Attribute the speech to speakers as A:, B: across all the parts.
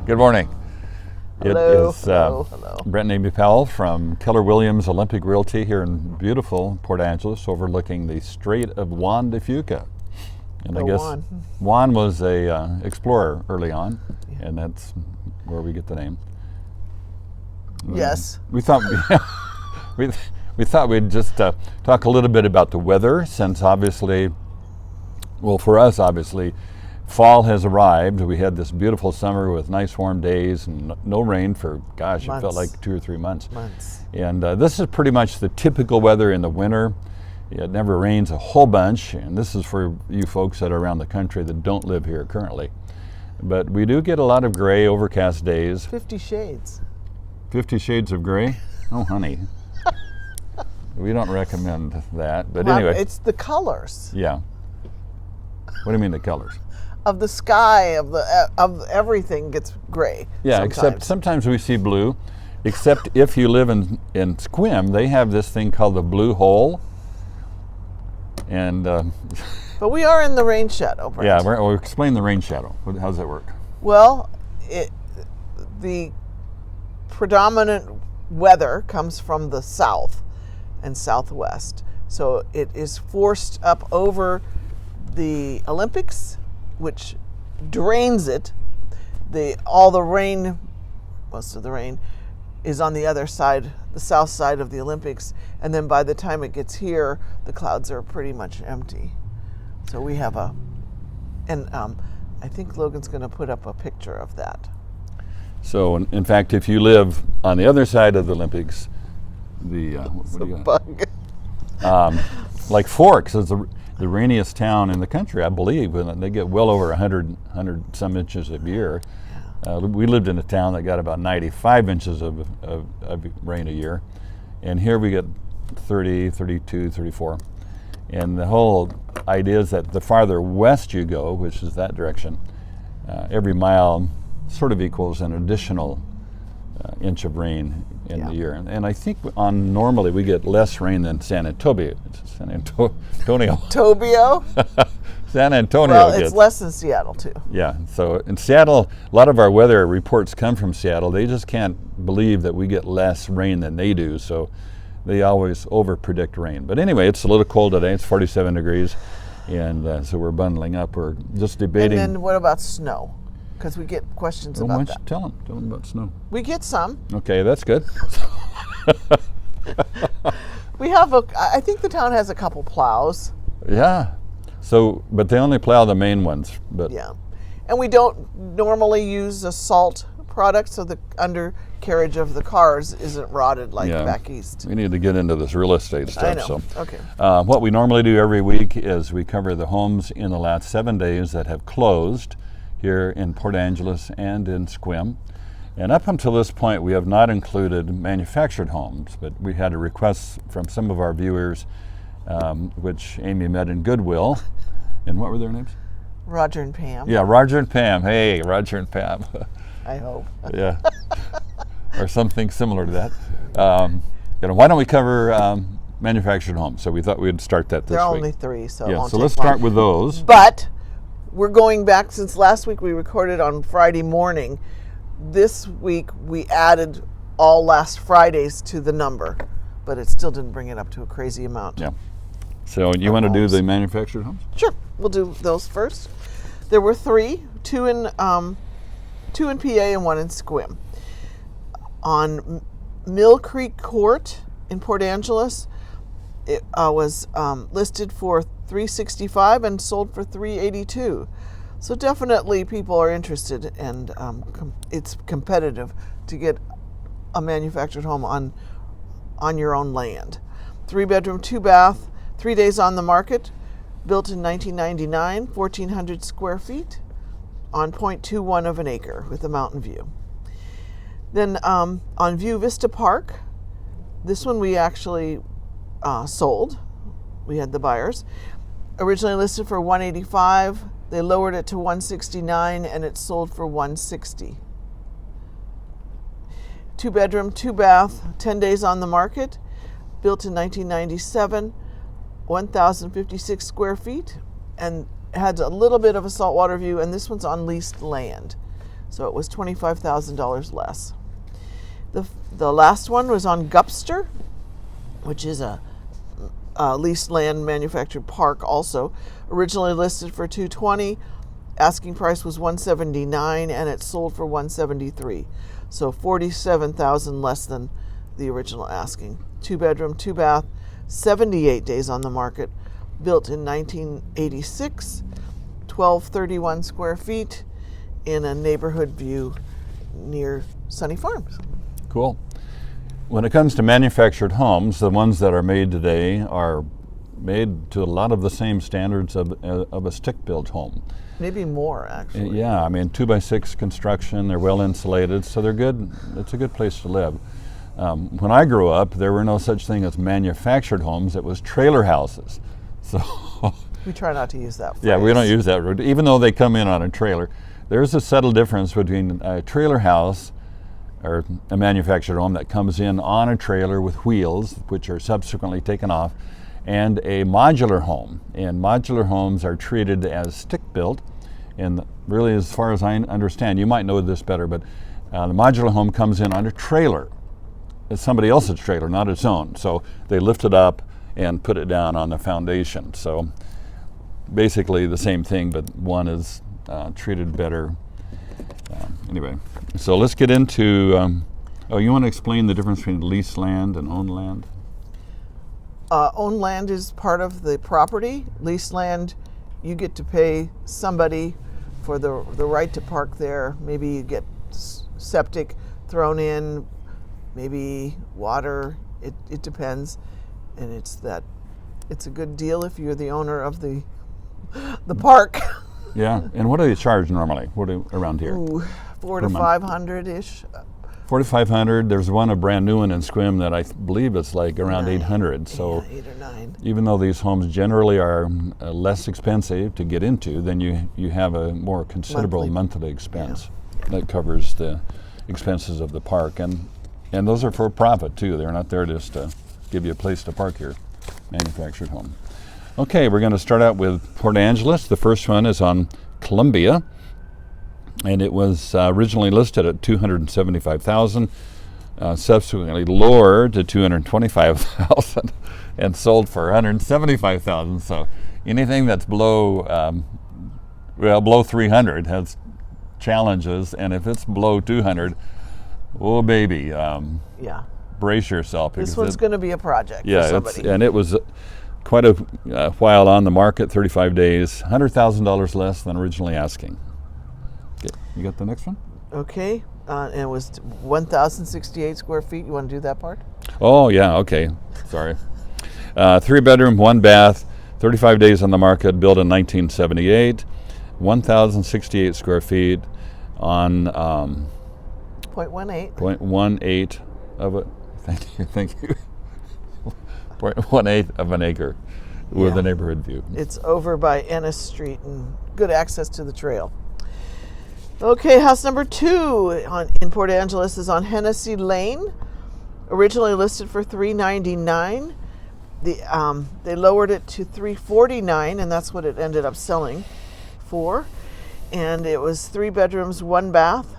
A: Good morning.
B: Hello,
A: It is
B: hello.
A: Brent and Amy Powell from Keller Williams Olympic Realty here in beautiful Port Angeles, overlooking the Strait of Juan de Fuca. And I guess Juan was a explorer early on, and that's where we get the name.
B: Yes.
A: We thought we thought we'd just talk a little bit about the weather, since obviously, well, for us obviously, fall has arrived. We had this beautiful summer with nice warm days and no rain for, gosh,
B: months.
A: It felt like 2 or 3 months.
B: Months.
A: And this is pretty much the typical weather in the winter. It never rains a whole bunch, and this is for you folks that are around the country that don't live here currently. But we do get a lot of gray, overcast days.
B: 50 shades.
A: 50 shades of gray? Oh, honey. We don't recommend that. But
B: Well,
A: anyway.
B: it's the colors
A: Yeah. What do you mean the colors?
B: of the sky, of everything gets gray.
A: Yeah,
B: sometimes.
A: except sometimes we see blue. Except if you live in Sequim, they have this thing called the blue hole. And
B: But we are in the rain shadow, Brent.
A: yeah, we'll explain the rain shadow. How does that work?
B: Well, the predominant weather comes from the south and southwest. So it is forced up over the Olympics, which drains it. All the rain, most of the rain, is on the other side, the south side of the Olympics. And then by the time it gets here, the clouds are pretty much empty. So we have I think Logan's going to put up a picture of that.
A: So, in fact, if you live on the other side of the Olympics, what do you got?
B: Bug.
A: Like Forks is the rainiest town in the country, I believe, and they get well over 100 some inches a year. We lived in a town that got about 95 inches of rain a year, and here we get 30, 32, 34. And the whole idea is that the farther west you go, which is that direction, every mile sort of equals an additional inch of rain in the year. And I think normally we get less rain than San Antonio.
B: Tobio?
A: San Antonio
B: Well,
A: gets.
B: it's less than Seattle, too.
A: Yeah, so in Seattle, a lot of our weather reports come from Seattle. They just can't believe that we get less rain than they do, so they always over-predict rain. But anyway, it's a little cold today. It's 47 degrees, and so we're bundling up. We're just debating.
B: And then what about snow? Because we get questions about that.
A: Tell them about snow.
B: We get some.
A: Okay, that's good.
B: We have I think the town has a couple plows.
A: Yeah. So, but they only plow the main ones. But
B: Yeah. And we don't normally use a salt product, so the undercarriage of the cars isn't rotted like back east.
A: We need to get into this real estate stuff.
B: I know.
A: So,
B: Okay.
A: What we normally do every week is we cover the homes in the last 7 days that have closed here in Port Angeles and in Sequim. And up until this point, we have not included manufactured homes, but we had a request from some of our viewers, which Amy met in Goodwill. And what were their names?
B: Roger and Pam.
A: Yeah, Roger and Pam. Hey, Roger and Pam.
B: I hope.
A: Yeah. Or something similar to that. Why don't we cover manufactured homes? So we thought we'd start that this
B: There are
A: week.
B: only 3, so it
A: Yeah,
B: won't
A: so
B: take
A: let's
B: long.
A: start with those.
B: But we're going back, since last week we recorded on Friday morning. This week we added all last Fridays to the number, but it still didn't bring it up to a crazy amount.
A: Yeah. So you want to do the manufactured homes?
B: Sure, we'll do those first. There were 3, 2 in PA and 1 in Sequim. On Mill Creek Court in Port Angeles, it was listed for $365 and sold for $382. So definitely people are interested, and it's competitive to get a manufactured home on your own land. 3-bedroom, 2-bath, 3 days on the market, built in 1999, 1,400 square feet, on 0.21 of an acre with a mountain view. Then on View Vista Park, this one we actually sold. We had the buyers. Originally listed for $185. They lowered it to $169, and it sold for $160. 2-bedroom, 2-bath, 10 days on the market, built in 1997, 1,056 square feet, and had a little bit of a saltwater view, and this one's on leased land. so it was $25,000 less. The last one was on Gupster, which is a leased land manufactured park also. Originally listed for $220, asking price was $179, and it sold for $173. So $47,000 less than the original asking. 2-bedroom, 2-bath, 78 days on the market, built in 1986, 1231 square feet in a neighborhood view near Sunny Farms.
A: Cool. When it comes to manufactured homes, the ones that are made today are made to a lot of the same standards of a stick-built home.
B: Maybe more, actually.
A: Yeah, I mean 2x6 construction, they're well insulated, so they're good. It's a good place to live. When I grew up, there were no such thing as manufactured homes. It was trailer houses. So
B: we try not to use that phrase.
A: Yeah, we don't use that word, even though they come in on a trailer. There's a subtle difference between a trailer house or a manufactured home that comes in on a trailer with wheels, which are subsequently taken off, and a modular home. And modular homes are treated as stick-built. And really, as far as I understand, you might know this better, but the modular home comes in on a trailer. It's somebody else's trailer, not its own. So they lift it up and put it down on the foundation. So basically the same thing, but one is treated better. Anyway, so let's get into, you want to explain the difference between leased land and owned land?
B: Owned land is part of the property. Leased land, you get to pay somebody for the right to park there. Maybe you get septic thrown in, maybe water. It depends, and it's a good deal if you're the owner of the park.
A: Yeah, and what do they charge normally? What around here?
B: Ooh, $400 to $500-ish.
A: $400 to $500. There's a brand new one in Sequim that I believe it's like around $800. So
B: yeah, 8 or 9.
A: Even though these homes generally are less expensive to get into, then you have a more considerable monthly expense that covers the expenses of the park, and those are for profit too. They're not there just to give you a place to park your manufactured home. Okay, we're going to start out with Port Angeles. The first one is on Columbia, and it was originally listed at $275,000, subsequently lowered to $225,000, and sold for $175,000. So anything that's below below 300 has challenges, and if it's below 200, oh baby, brace yourself.
B: This one's going to be a project for somebody.
A: And it was quite a while on the market, 35 days, $100,000 less than originally asking. Okay, you got the next one?
B: Okay, and it was 1,068 square feet. You want to do that part?
A: Oh, yeah, okay. Sorry. 3-bedroom, 1-bath, 35 days on the market, built in 1978, 1,068 square feet on
B: 0.18.
A: 0.18 of it. Thank you. 0.18 of an acre with a neighborhood view.
B: It's over by Ennis Street and good access to the trail. Okay, house number 2 in Port Angeles is on Hennessy Lane. Originally listed for $399. They lowered it to $349, and that's what it ended up selling for. And it was 3 bedrooms, 1 bath,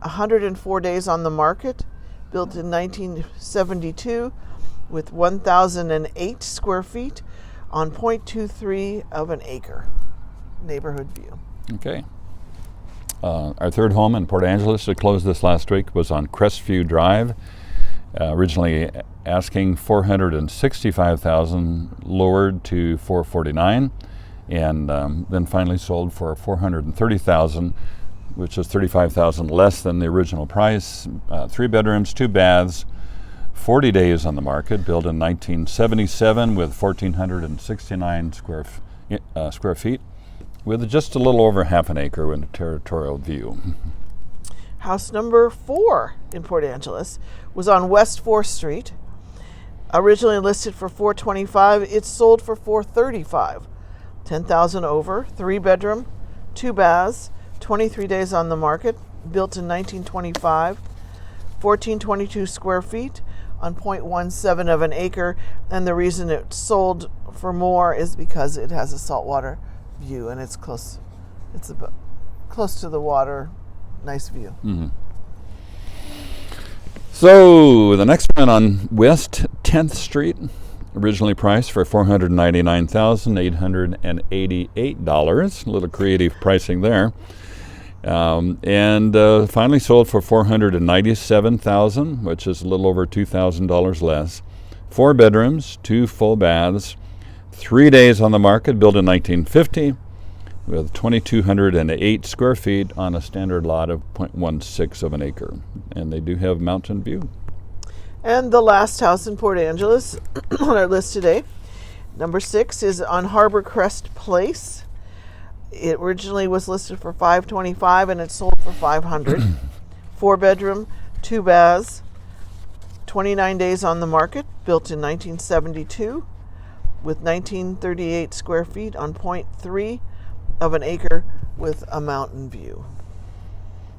B: 104 days on the market, built in 1972 with 1,008 square feet on 0.23 of an acre. Neighborhood view.
A: Okay. Our third home in Port Angeles that closed this last week was on Crestview Drive. Originally asking $465,000, lowered to $449,000, and then finally sold for $430,000, which is $35,000 less than the original price. 3 bedrooms, 2 baths, 40 days on the market, built in 1977 with 1,469 square feet, with just a little over half an acre in a territorial view.
B: House number 4 in Port Angeles was on West 4th Street. Originally listed for $425,000, it sold for $435,000. $10,000 over, 3 bedroom, 2 baths, 23 days on the market, built in 1925, 1,422 square feet on 0.17 of an acre, and the reason it sold for more is because it has a saltwater view and it's close to the water, nice view.
A: So the next one on West 10th Street, originally priced for $499,888. A little creative pricing there. And finally sold for $497,000, which is a little over $2,000 less. 4 bedrooms, 2 full baths, 3 days on the market, built in 1950, with 2,208 square feet on a standard lot of 0.16 of an acre. And they do have mountain view.
B: And the last house in Port Angeles on our list today, number 6, is on Harbor Crest Place. It originally was listed for $525 and it sold for $500. 4 bedroom, 2 baths, 29 days on the market, built in 1972, with 1,938 square feet on 0.3 of an acre with a mountain view.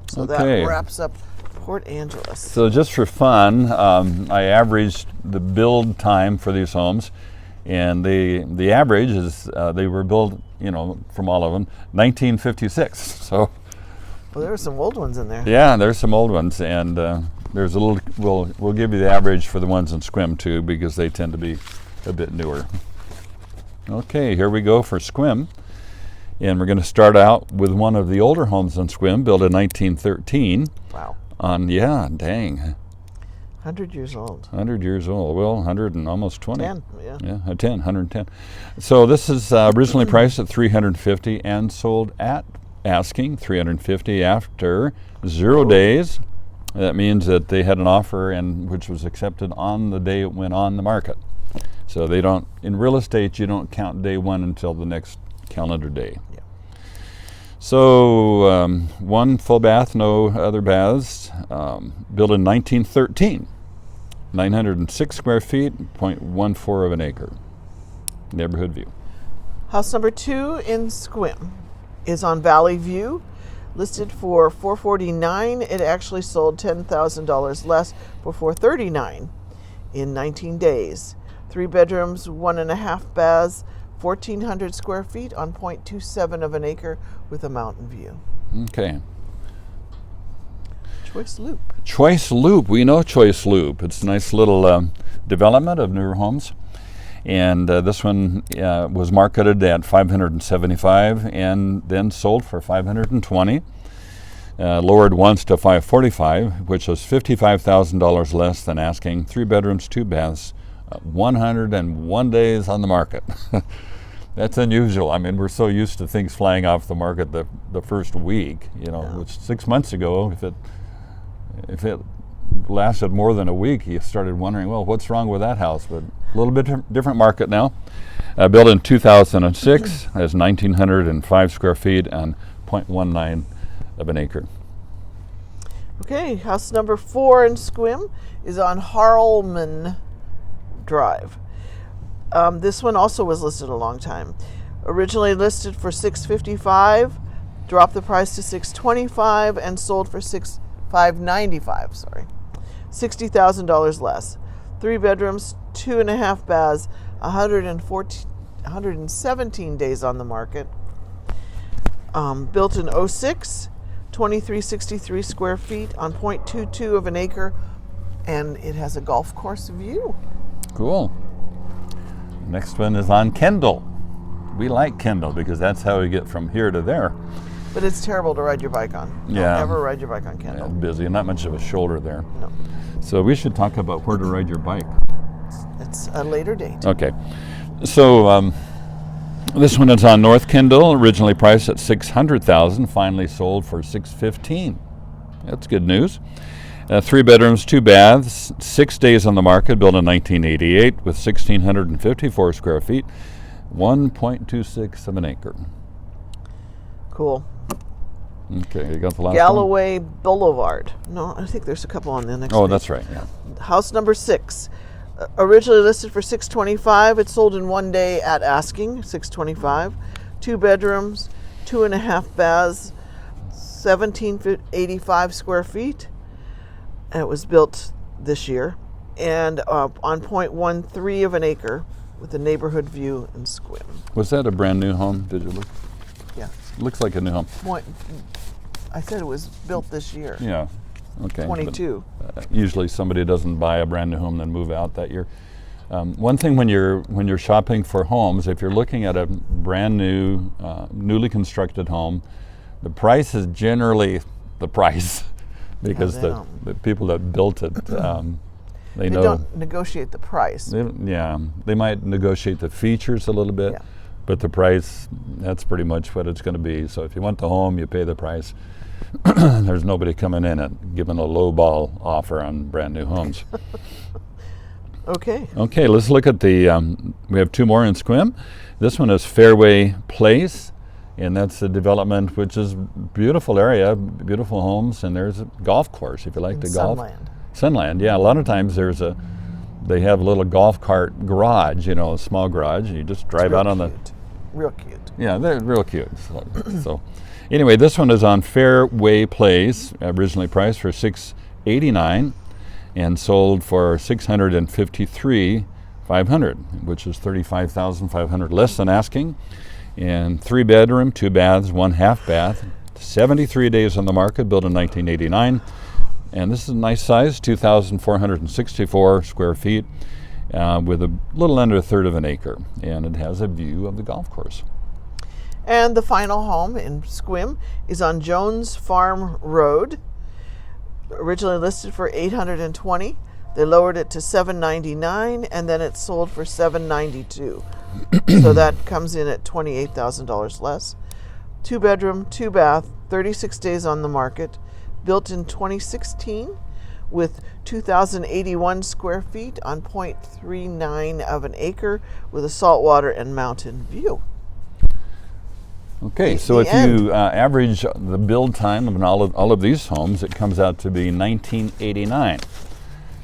B: So
A: Okay.
B: that wraps up Port Angeles.
A: So just for fun, I averaged the build time for these homes, and the average is they were built, from all of them, 1956. So
B: Well, there were some old ones in there.
A: yeah, there's some old ones, and there's a little. We'll give you the average for the ones in Sequim too, because they tend to be a bit newer. Okay, here we go for Sequim. And we're going to start out with one of the older homes in Sequim, built in 1913.
B: Wow. 100 years old.
A: 100 years old. Well, 100 and almost 20.
B: 10, yeah.
A: Yeah, 110. So this is originally priced at $350 and sold at asking $350 after 0 days. That means that they had an offer which was accepted on the day it went on the market. So they don't, in real estate, you don't count day one until the next calendar day.
B: Yeah.
A: So 1 full bath, no other baths, built in 1913, 906 square feet, 0.14 of an acre. Neighborhood view.
B: House number 2 in Sequim is on Valley View, listed for $449. It actually sold $10,000 less for $439 in 19 days. 3 bedrooms, 1.5 baths, 1,400 square feet on 0.27 of an acre with a mountain view.
A: Okay.
B: Choice Loop.
A: Choice Loop. We know Choice Loop. It's a nice little development of newer homes. And this one was marketed at $575 and then sold for $520. Lowered once to $545, which was $55,000 less than asking. 3 bedrooms, 2 baths, 101 days on the market. That's unusual. I mean, we're so used to things flying off the market the first week, which 6 months ago, if it lasted more than a week, you started wondering, well, what's wrong with that house? But a little bit different market now. Built in 2006, has 1,905 square feet and 0.19 of an acre.
B: Okay, house number 4 in Sequim is on Harlman Drive. This one also was listed a long time. Originally listed for $655, dropped the price to $625, and sold for $595. Sorry, $60,000 less. 3 bedrooms, 2.5 baths, 117 days on the market. Built in 06, 2,363 square feet on 0.22 of an acre, and it has a golf course view.
A: Cool. Next one is on Kendall. We like Kendall because that's how we get from here to there.
B: But it's terrible to ride your bike on.
A: Yeah.
B: Don't ever ride your bike on Kendall.
A: Busy, not much of a shoulder there.
B: No.
A: So we should talk about where to ride your bike.
B: It's a later date.
A: Okay. So this one is on North Kendall, originally priced at $600,000, finally sold for $615. That's good news. 3 bedrooms, 2 baths, 6 days on the market, built in 1988 with 1,654 square feet, 1.26 of an acre.
B: Cool.
A: Okay, you got the last
B: Galloway Boulevard. No, I think there's a couple on the next
A: one? Oh,
B: page.
A: that's right, yeah.
B: House number 6. Originally listed for $625. It sold in 1 day at asking, $625. 2 bedrooms, 2.5 baths, 1,785 square feet. And it was built this year, and on 0.13 of an acre with a neighborhood view in Sequim.
A: Was that a brand new home? Did you look?
B: Yeah.
A: Looks like a new home.
B: I said it was built this year.
A: Yeah. Okay.
B: 22.
A: But, usually somebody doesn't buy a brand new home then move out that year. One thing when you're shopping for homes, if you're looking at a brand new, newly constructed home, the price is generally the price because the people that built it, they know.
B: Don't negotiate the price.
A: They might negotiate the features a little bit, but the price, that's pretty much what it's going to be. So if you want the home, you pay the price. There's nobody coming in and giving a low ball offer on brand new homes. Okay, let's look at the, we have two more in Sequim. This one is Fairway Place, and that's a development which is beautiful area, beautiful homes, and there's a golf course if you like to golf. Sunland, yeah. A lot of times they have a little golf cart garage, a small garage. You just drive out on
B: real cute.
A: Yeah, they're real cute. So anyway, this one is on Fairway Place, originally priced for $689 and sold for $653,500, which is $35,500 less than asking. And 3-bedroom, 2 baths, 1 half bath, 73 days on the market, built in 1989. And this is a nice size, 2,464 square feet, with a little under a third of an acre. And it has a view of the golf course.
B: And the final home in Sequim is on Jones Farm Road. Originally listed for $820. They lowered it to $799, and then it sold for $792. So that comes in at $28,000 less. 2-bedroom, 2 bath, 36 days on the market. Built in 2016 with 2,081 square feet on 0.39 of an acre with a saltwater and mountain view.
A: Okay, so if you average the build time of all of these homes, it comes out to be 1989.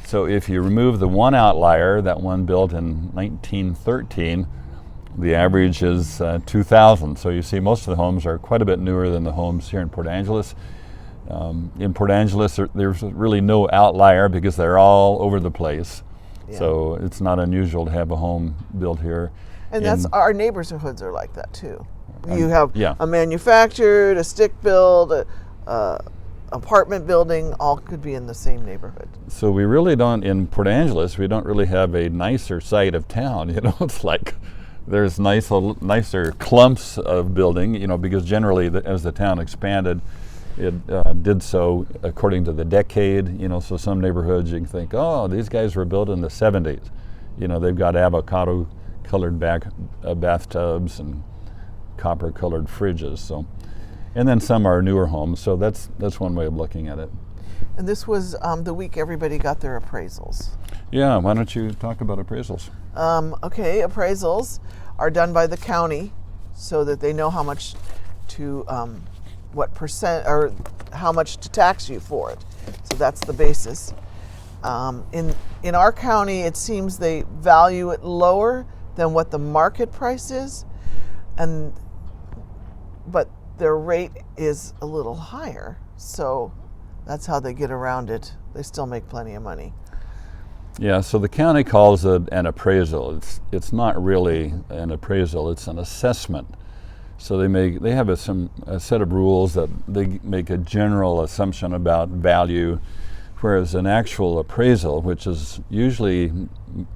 A: So if you remove the one outlier, that one built in 1913, the average is 2,000. So you see most of the homes are quite a bit newer than the homes here in Port Angeles. In Port Angeles, there's really no outlier because they're all over the place. Yeah. So it's not unusual to have a home built here.
B: And that's our neighborhoods are like that too. You have a manufactured, a stick build, a apartment building, all could be in the same neighborhood.
A: So we really don't, in Port Angeles, we don't really have a nicer side of town. It's like there's nicer clumps of building, because generally as the town expanded, it did so according to the decade, so some neighborhoods you can think, oh, these guys were built in the 70s. They've got avocado colored bathtubs and copper colored fridges. So, and then some are newer homes. So that's one way of looking at it.
B: And this was the week everybody got their appraisals.
A: Yeah, why don't you talk about appraisals?
B: Okay, appraisals are done by the county so that they know how much to what percent or how much to tax you for it. So that's the basis. In our county, it seems they value it lower than what the market price is, but their rate is a little higher. So that's how they get around it. They still make plenty of money.
A: Yeah, so the county calls it an appraisal. It's not really an appraisal, it's an assessment. So they have a set of rules that they make a general assumption about value, whereas an actual appraisal, which is usually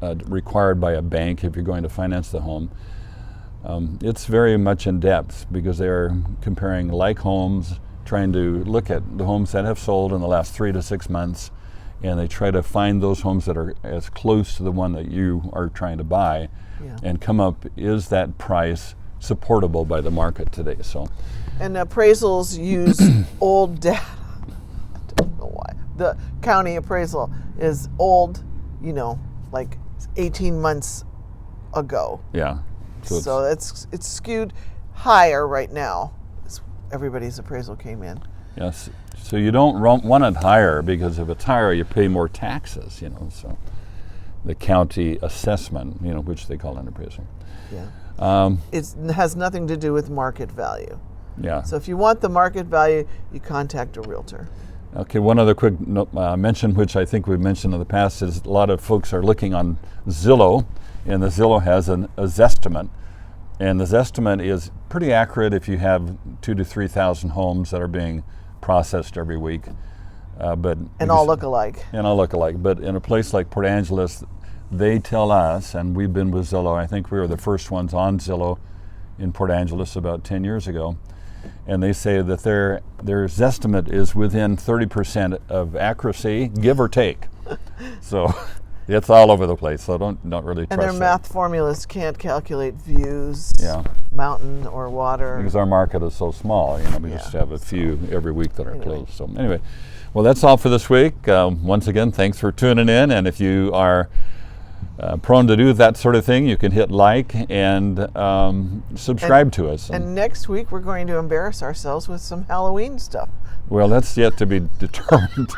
A: required by a bank if you're going to finance the home, it's very much in depth because they're comparing like homes, trying to look at the homes that have sold in the last 3 to 6 months, and they try to find those homes that are as close to the one that you are trying to buy, and come up, is that price supportable by the market today? So,
B: and appraisals use old data. I don't know why. The county appraisal is old, like 18 months ago.
A: Yeah.
B: So it's skewed higher right now. Everybody's appraisal came in.
A: Yes. So you don't want it higher because if it's higher, you pay more taxes. So the county assessment, which they call an appraisal.
B: Yeah. It has nothing to do with market value.
A: Yeah.
B: So if you want the market value, you contact a realtor.
A: Okay, one other quick mention, which I think we've mentioned in the past, is a lot of folks are looking on Zillow, and the Zillow has a Zestimate, and the Zestimate is pretty accurate if you have 2,000 to 3,000 homes that are being processed every week. But
B: And all look alike.
A: And all look alike. But in a place like Port Angeles, they tell us, and we've been with Zillow, I think we were the first ones on Zillow in Port Angeles about 10 years ago, and they say that their estimate is within 30% of accuracy, give or take. So it's all over the place, so don't really trust
B: And their
A: it.
B: math formulas can't calculate views,
A: Yeah.
B: mountain or water.
A: Because our market is so small, we
B: Yeah.
A: just have a few every week that are closed. So anyway, well, that's all for this week. Once again, thanks for tuning in, and if you are prone to do that sort of thing, you can hit like and subscribe to us.
B: And next week we're going to embarrass ourselves with some Halloween stuff.
A: Well, that's yet to be determined.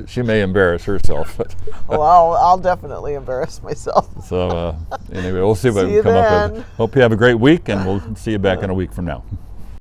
A: She may embarrass herself. But
B: Well, I'll definitely embarrass myself.
A: so anyway, we'll see what
B: See
A: we
B: you
A: come up
B: then.
A: with. Hope you have a great week, and we'll see you back in a week from now.